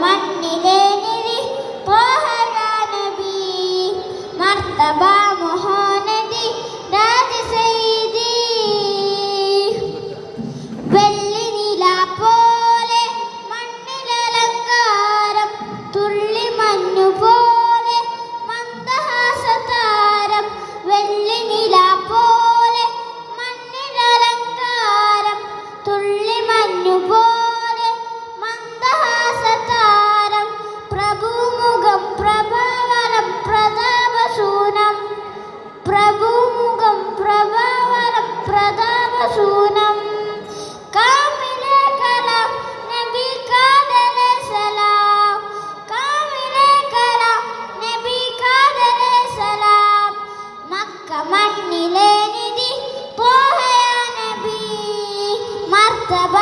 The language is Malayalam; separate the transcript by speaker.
Speaker 1: മണ്ണിലെ നിധി പോഹരാ നബി മർത്തബ മഹാനദി രാജ സയ്യിദി വെള്ളി നില പോലെ മണ്ണിലലങ്കാരം തുള്ളി മഞ്ഞു പോലെ മന്ദഹാസതാരം വെള്ളി നില പോലെ മണ്ണിലലങ്കാരം തുള്ളി മഞ്ഞു പോലെ മന്ദഹാസതാരം പ്രഭുമുഖം പ്രഭാവരം പ്രതാപശൂനം പ്രഭുമുഖം പ്രഭാവരം പ്രതാപശൂനം കാമിലെ കലാം നബി കാദരെ സലാം കാമിലെ കലാം നബി കാദരെ സലാം മക്ക മണ്ണിലെ നിധി പോഹയാ നബി മർത്തബ